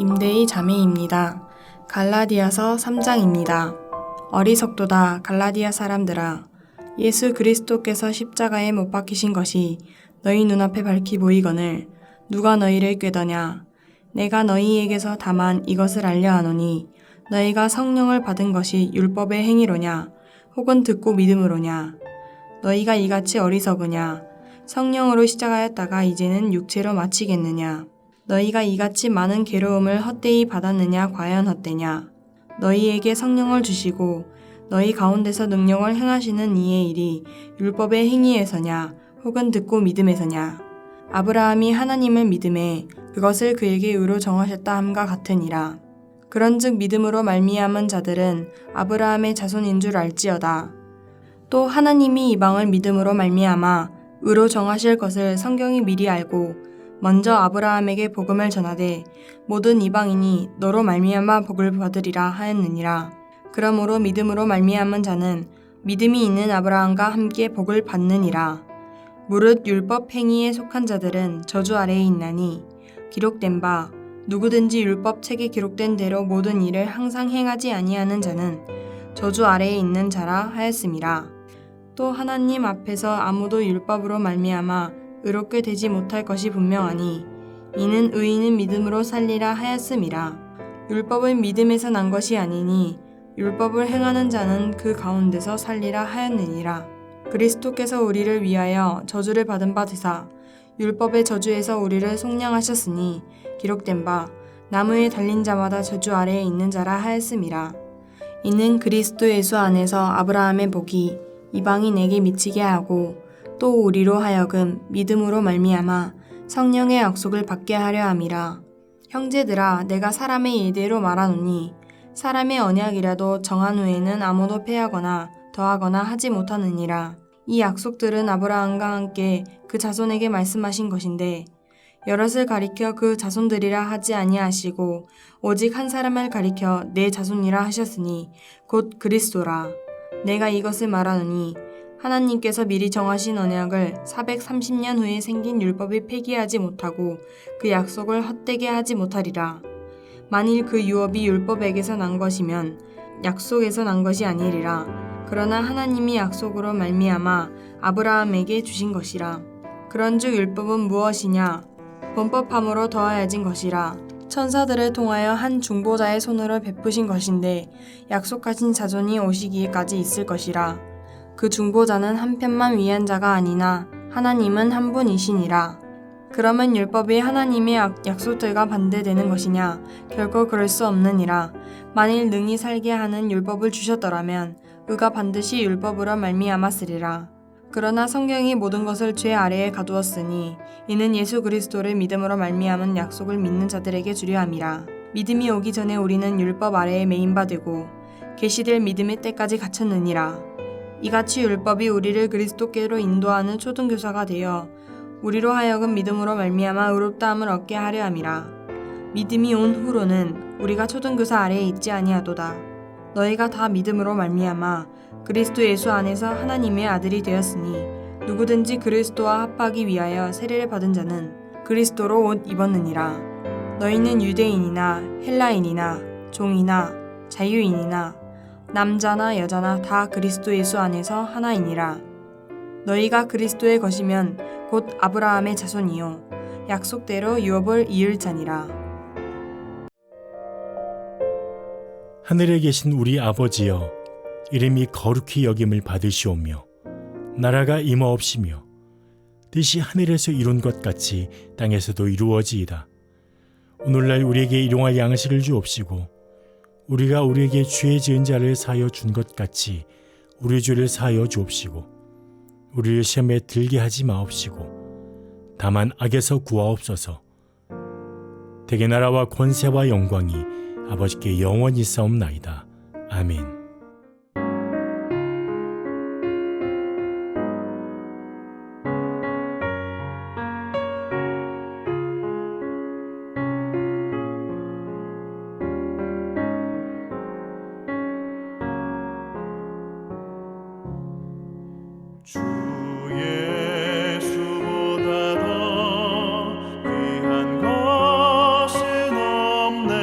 임대의 자매입니다. 갈라디아서 3장입니다. 어리석도다 갈라디아 사람들아, 예수 그리스도께서 십자가에 못 박히신 것이 너희 눈앞에 밝히 보이거늘 누가 너희를 꾀더냐. 내가 너희에게서 다만 이것을 알려 하노니 너희가 성령을 받은 것이 율법의 행위로냐 혹은 듣고 믿음으로냐. 너희가 이같이 어리석으냐. 성령으로 시작하였다가 이제는 육체로 마치겠느냐. 너희가 이같이 많은 괴로움을 헛되이 받았느냐 과연 헛되냐. 너희에게 성령을 주시고 너희 가운데서 능력을 행하시는 이의 일이 율법의 행위에서냐 혹은 듣고 믿음에서냐. 아브라함이 하나님을 믿음에 그것을 그에게 의로 정하셨다 함과 같으니라. 그런즉 믿음으로 말미암은 자들은 아브라함의 자손인 줄 알지어다. 또 하나님이 이방을 믿음으로 말미암아 의로 정하실 것을 성경이 미리 알고 먼저 아브라함에게 복음을 전하되 모든 이방인이 너로 말미암아 복을 받으리라 하였느니라. 그러므로 믿음으로 말미암은 자는 믿음이 있는 아브라함과 함께 복을 받느니라. 무릇 율법 행위에 속한 자들은 저주 아래에 있나니 기록된 바 누구든지 율법 책에 기록된 대로 모든 일을 항상 행하지 아니하는 자는 저주 아래에 있는 자라 하였음이라. 또 하나님 앞에서 아무도 율법으로 말미암아 의롭게 되지 못할 것이 분명하니 이는 의인은 믿음으로 살리라 하였음이라. 율법은 믿음에서 난 것이 아니니 율법을 행하는 자는 그 가운데서 살리라 하였느니라. 그리스도께서 우리를 위하여 저주를 받은 바 되사 율법의 저주에서 우리를 속량하셨으니 기록된 바 나무에 달린 자마다 저주 아래에 있는 자라 하였음이라. 이는 그리스도 예수 안에서 아브라함의 복이 이방인에게 미치게 하고 또 우리로 하여금 믿음으로 말미암아 성령의 약속을 받게 하려 함이라. 형제들아, 내가 사람의 예대로 말하노니 사람의 언약이라도 정한 후에는 아무도 패하거나 더하거나 하지 못하느니라. 이 약속들은 아브라함과 함께 그 자손에게 말씀하신 것인데 여럿을 가리켜 그 자손들이라 하지 아니하시고 오직 한 사람을 가리켜 내 자손이라 하셨으니 곧 그리스도라. 내가 이것을 말하노니 하나님께서 미리 정하신 언약을 430년 후에 생긴 율법이 폐기하지 못하고 그 약속을 헛되게 하지 못하리라. 만일 그 유업이 율법에게서 난 것이면 약속에서 난 것이 아니리라. 그러나 하나님이 약속으로 말미암아 아브라함에게 주신 것이라. 그런즉 율법은 무엇이냐? 범법함으로 더하여진 것이라. 천사들을 통하여 한 중보자의 손으로 베푸신 것인데 약속하신 자손이 오시기까지 있을 것이라. 그 중보자는 한편만 위한 자가 아니나 하나님은 한 분이시니라. 그러면 율법이 하나님의 약속들과 반대되는 것이냐? 결코 그럴 수 없느니라. 만일 능히 살게 하는 율법을 주셨더라면 의가 반드시 율법으로 말미암았으리라. 그러나 성경이 모든 것을 죄 아래에 가두었으니 이는 예수 그리스도를 믿음으로 말미암은 약속을 믿는 자들에게 주려 함이라. 믿음이 오기 전에 우리는 율법 아래에 매인 바 되고 계시될 믿음의 때까지 갇혔느니라. 이같이 율법이 우리를 그리스도께로 인도하는 초등교사가 되어 우리로 하여금 믿음으로 말미암아 의롭다함을 얻게 하려 함이라. 믿음이 온 후로는 우리가 초등교사 아래에 있지 아니하도다. 너희가 다 믿음으로 말미암아 그리스도 예수 안에서 하나님의 아들이 되었으니 누구든지 그리스도와 합하기 위하여 세례를 받은 자는 그리스도로 옷 입었느니라. 너희는 유대인이나 헬라인이나 종이나 자유인이나 남자나 여자나 다 그리스도 예수 안에서 하나이니라. 너희가 그리스도의 것이면 곧 아브라함의 자손이요 약속대로 유업을 이을 자니라. 하늘에 계신 우리 아버지여, 이름이 거룩히 여김을 받으시오며 나라가 임하옵시며 뜻이 하늘에서 이룬 것 같이 땅에서도 이루어지이다. 오늘날 우리에게 일용할 양식을 주옵시고 우리가 우리에게 죄 지은 자를 사하여 준 것 같이 우리 죄를 사하여 주옵시고 우리를 시험에 들게 하지 마옵시고 다만 악에서 구하옵소서. 대개 나라와 권세와 영광이 아버지께 영원히 싸움나이다. 아멘. 주 예수보다 더 귀한 것은 없네.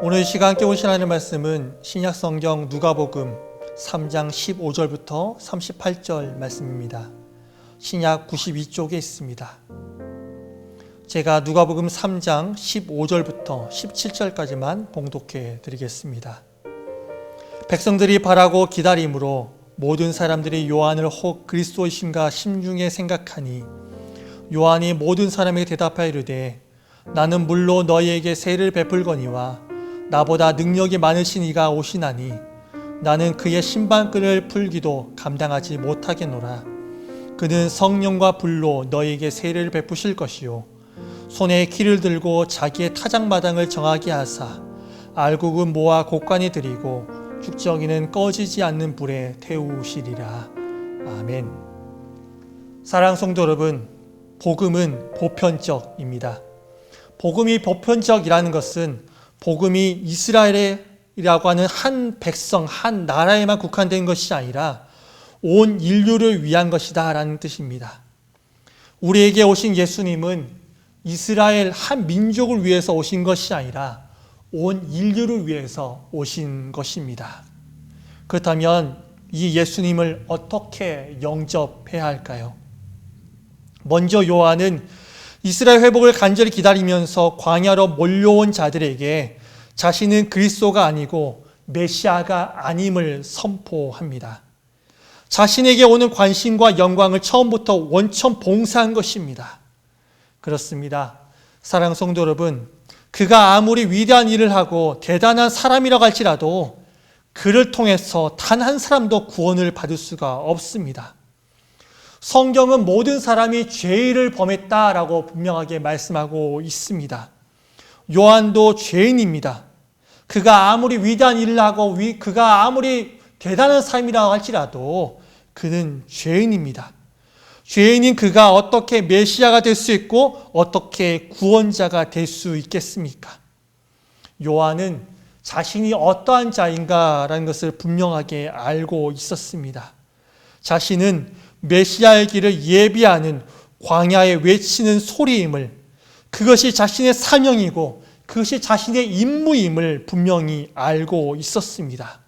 오늘 시간 깨우신 하나님의 말씀은 신약성경 누가복음 3장 15절부터 38절 말씀입니다. 신약 92쪽에 있습니다. 제가 누가복음 3장 15절부터 17절까지만 봉독해 드리겠습니다. 백성들이 바라고 기다림으로 모든 사람들이 요한을 혹 그리스도이신가 심중에 생각하니 요한이 모든 사람에게 대답하여 이르되 나는 물로 너희에게 세를 베풀거니와 나보다 능력이 많으신 이가 오시나니 나는 그의 신방끈을 풀기도 감당하지 못하겠노라. 그는 성령과 불로 너희에게 세를 베푸실 것이요 손에 키를 들고 자기의 타작마당을 정하게 하사 알곡은 모아 곡간에 들이고 죽정이는 꺼지지 않는 불에 태우시리라. 아멘. 사랑하는 성도 여러분, 복음은 보편적입니다. 복음이 보편적이라는 것은 복음이 이스라엘이라고 하는 한 백성, 한 나라에만 국한된 것이 아니라 온 인류를 위한 것이다 라는 뜻입니다. 우리에게 오신 예수님은 이스라엘 한 민족을 위해서 오신 것이 아니라 온 인류를 위해서 오신 것입니다. 그렇다면 이 예수님을 어떻게 영접해야 할까요? 먼저 요한은 이스라엘 회복을 간절히 기다리면서 광야로 몰려온 자들에게 자신은 그리스도가 아니고 메시아가 아님을 선포합니다. 자신에게 오는 관심과 영광을 처음부터 원천 봉사한 것입니다. 그렇습니다. 사랑하는 성도 여러분, 그가 아무리 위대한 일을 하고 대단한 사람이라고 할지라도 그를 통해서 단 한 사람도 구원을 받을 수가 없습니다. 성경은 모든 사람이 죄를 범했다라고 분명하게 말씀하고 있습니다. 요한도 죄인입니다. 그가 아무리 위대한 일을 하고 그가 아무리 대단한 사람이라고 할지라도 그는 죄인입니다. 죄인인 그가 어떻게 메시아가 될 수 있고 어떻게 구원자가 될 수 있겠습니까? 요한은 자신이 어떠한 자인가라는 것을 분명하게 알고 있었습니다. 자신은 메시아의 길을 예비하는 광야에 외치는 소리임을, 그것이 자신의 사명이고 그것이 자신의 임무임을 분명히 알고 있었습니다.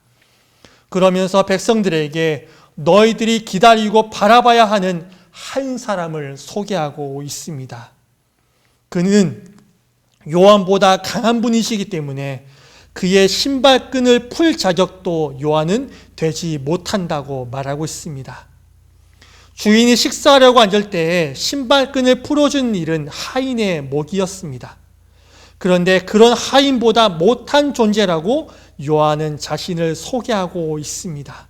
그러면서 백성들에게 너희들이 기다리고 바라봐야 하는 한 사람을 소개하고 있습니다. 그는 요한보다 강한 분이시기 때문에 그의 신발끈을 풀 자격도 요한은 되지 못한다고 말하고 있습니다. 주인이 식사하려고 앉을 때에 신발끈을 풀어준 일은 하인의 몫이었습니다. 그런데 그런 하인보다 못한 존재라고 요한은 자신을 소개하고 있습니다.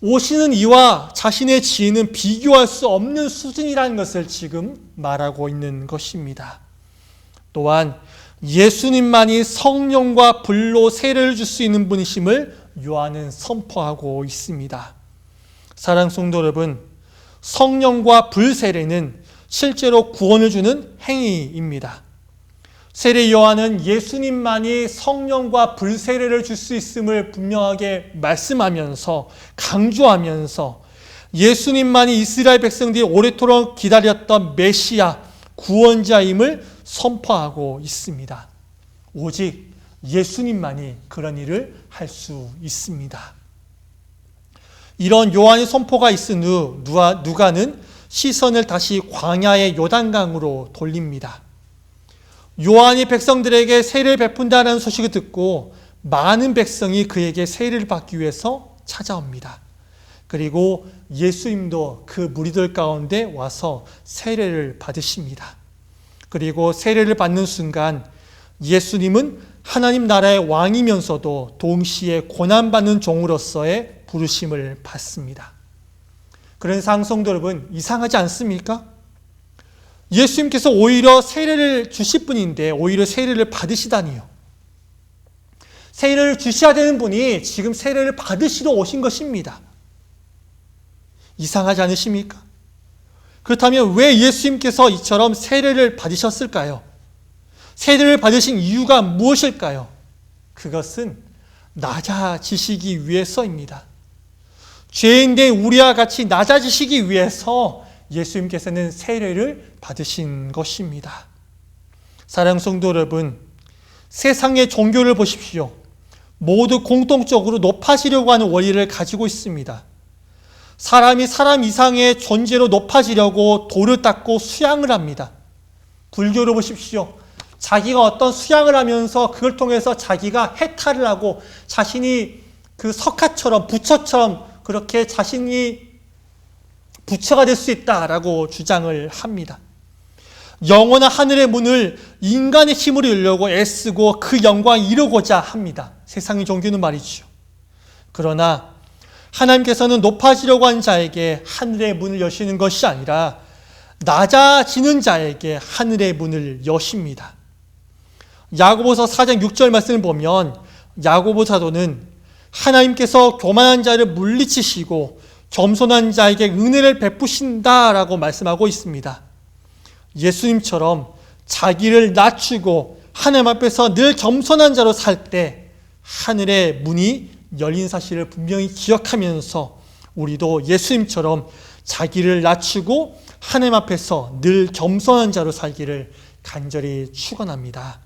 오시는 이와 자신의 지위는 비교할 수 없는 수준이라는 것을 지금 말하고 있는 것입니다. 또한 예수님만이 성령과 불로 세례를 줄 수 있는 분이심을 요한은 선포하고 있습니다. 사랑하는 성도 여러분, 성령과 불 세례는 실제로 구원을 주는 행위입니다. 세례 요한은 예수님만이 성령과 불 세례를 줄 수 있음을 분명하게 말씀하면서 강조하면서 예수님만이 이스라엘 백성들이 오래도록 기다렸던 메시아 구원자임을 선포하고 있습니다. 오직 예수님만이 그런 일을 할 수 있습니다. 이런 요한의 선포가 있은 후 누가는 시선을 다시 광야의 요단강으로 돌립니다. 요한이 백성들에게 세례를 베푼다는 소식을 듣고 많은 백성이 그에게 세례를 받기 위해서 찾아옵니다. 그리고 예수님도 그 무리들 가운데 와서 세례를 받으십니다. 그리고 세례를 받는 순간 예수님은 하나님 나라의 왕이면서도 동시에 고난받는 종으로서의 부르심을 받습니다. 그런 상성도 여러분 이상하지 않습니까? 예수님께서 오히려 세례를 주실 분인데 오히려 세례를 받으시다니요. 세례를 주셔야 되는 분이 지금 세례를 받으시러 오신 것입니다. 이상하지 않으십니까? 그렇다면 왜 예수님께서 이처럼 세례를 받으셨을까요? 세례를 받으신 이유가 무엇일까요? 그것은 낮아지시기 위해서입니다. 죄인된 우리와 같이 낮아지시기 위해서 예수님께서는 세례를 받으신 것입니다. 사랑하는 성도 여러분, 세상의 종교를 보십시오. 모두 공통적으로 높아지려고 하는 원리를 가지고 있습니다. 사람이 사람 이상의 존재로 높아지려고 돌을 닦고 수양을 합니다. 불교를 보십시오. 자기가 어떤 수양을 하면서 그걸 통해서 자기가 해탈을 하고 자신이 그 석가처럼 부처처럼 그렇게 자신이 부처가 될 수 있다라고 주장을 합니다. 영원한 하늘의 문을 인간의 힘으로 열려고 애쓰고 그 영광을 이루고자 합니다. 세상의 종교는 말이죠. 그러나 하나님께서는 높아지려고 하는 자에게 하늘의 문을 여시는 것이 아니라 낮아지는 자에게 하늘의 문을 여십니다. 야고보서 4장 6절 말씀을 보면 야고보 사도는 하나님께서 교만한 자를 물리치시고 겸손한 자에게 은혜를 베푸신다라고 말씀하고 있습니다. 예수님처럼 자기를 낮추고 하나님 앞에서 늘 겸손한 자로 살 때 하늘의 문이 열린 사실을 분명히 기억하면서 우리도 예수님처럼 자기를 낮추고 하나님 앞에서 늘 겸손한 자로 살기를 간절히 축원합니다.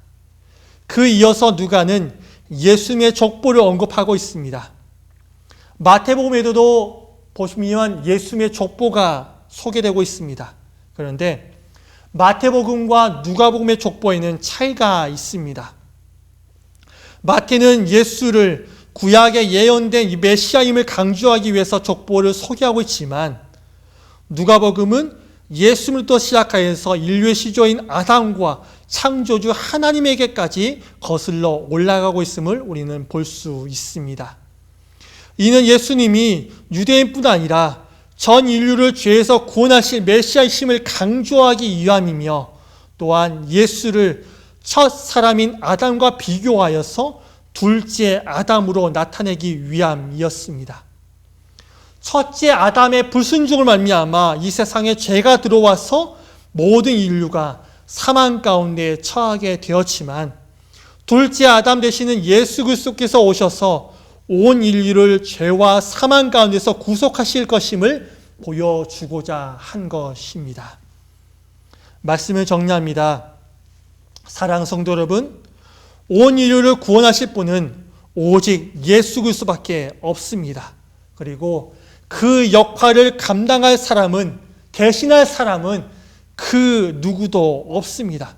그 이어서 누가는 예수님의 족보를 언급하고 있습니다. 마태복음에도 보시면 예수님의 족보가 소개되고 있습니다. 그런데 마태복음과 누가복음의 족보에는 차이가 있습니다. 마태는 예수를 구약에 예언된 이 메시아임을 강조하기 위해서 족보를 소개하고 있지만 누가복음은 예수님부터 시작하여서 인류의 시조인 아담과 창조주 하나님에게까지 거슬러 올라가고 있음을 우리는 볼 수 있습니다. 이는 예수님이 유대인뿐 아니라 전 인류를 죄에서 구원하실 메시아이심을 강조하기 위함이며, 또한 예수를 첫 사람인 아담과 비교하여서 둘째 아담으로 나타내기 위함이었습니다. 첫째 아담의 불순종을 말미암아 이 세상에 죄가 들어와서 모든 인류가 사망 가운데 처하게 되었지만, 둘째 아담 되시는 예수 그리스도께서 오셔서 온 인류를 죄와 사망 가운데서 구속하실 것임을 보여주고자 한 것입니다. 말씀을 정리합니다. 사랑하는 성도 여러분, 온 인류를 구원하실 분은 오직 예수 그리스도밖에 없습니다. 그리고 그 역할을 감당할 사람은, 대신할 사람은 그 누구도 없습니다.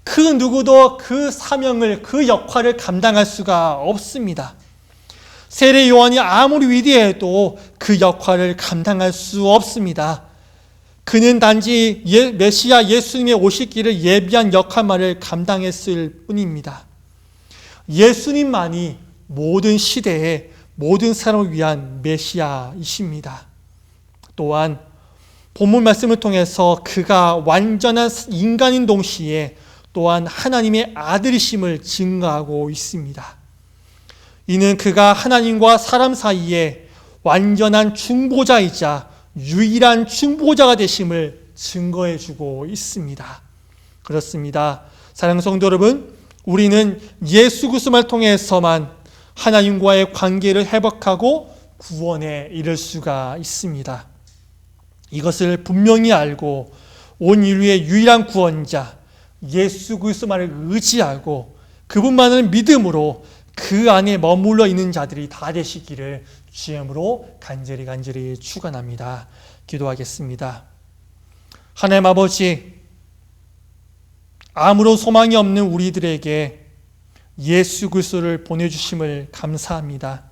그 누구도 그 사명을, 그 역할을 감당할 수가 없습니다. 세례 요한이 아무리 위대해도 그 역할을 감당할 수 없습니다. 그는 단지 메시아 예수님의 오시기를 예비한 역할만을 감당했을 뿐입니다. 예수님만이 모든 시대에 모든 사람을 위한 메시아이십니다. 또한 본문 말씀을 통해서 그가 완전한 인간인 동시에 또한 하나님의 아들이심을 증거하고 있습니다. 이는 그가 하나님과 사람 사이에 완전한 중보자이자 유일한 중보자가 되심을 증거해 주고 있습니다. 그렇습니다. 사랑하는 성도 여러분, 우리는 예수 그리스도를 통해서만 하나님과의 관계를 회복하고 구원에 이를 수가 있습니다. 이것을 분명히 알고 온 인류의 유일한 구원자 예수 그리스도만을 의지하고 그분만을 믿음으로 그 안에 머물러 있는 자들이 다 되시기를 주님으로 간절히 축원합니다. 기도하겠습니다. 하나님 아버지, 아무런 소망이 없는 우리들에게 예수 그리스도를 보내주심을 감사합니다.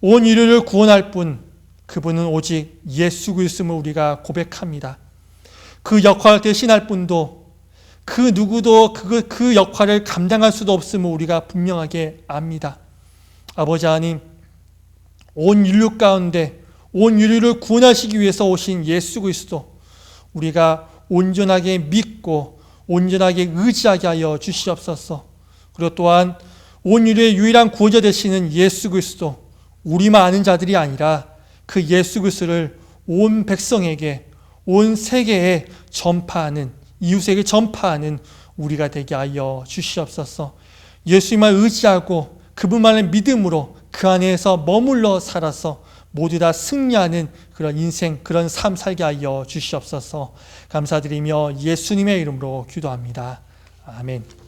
온 인류를 구원할 분, 그분은 오직 예수 그리스도임을 우리가 고백합니다. 그 역할을 대신할 분도, 그 누구도 그 역할을 감당할 수도 없음을 우리가 분명하게 압니다. 아버지 하나님, 온 인류 가운데 온 인류를 구원하시기 위해서 오신 예수 그리스도, 우리가 온전하게 믿고 온전하게 의지하게 하여 주시옵소서. 그리고 또한 온 인류의 유일한 구원자 되시는 예수 그리스도, 우리만 아는 자들이 아니라 그 예수 그리스도를 온 백성에게, 온 세계에 전파하는, 이웃에게 전파하는 우리가 되게 하여 주시옵소서. 예수님만 의지하고 그분만을 믿음으로 그 안에서 머물러 살아서 모두 다 승리하는 그런 인생, 그런 삶 살게 하여 주시옵소서. 감사드리며 예수님의 이름으로 기도합니다. 아멘.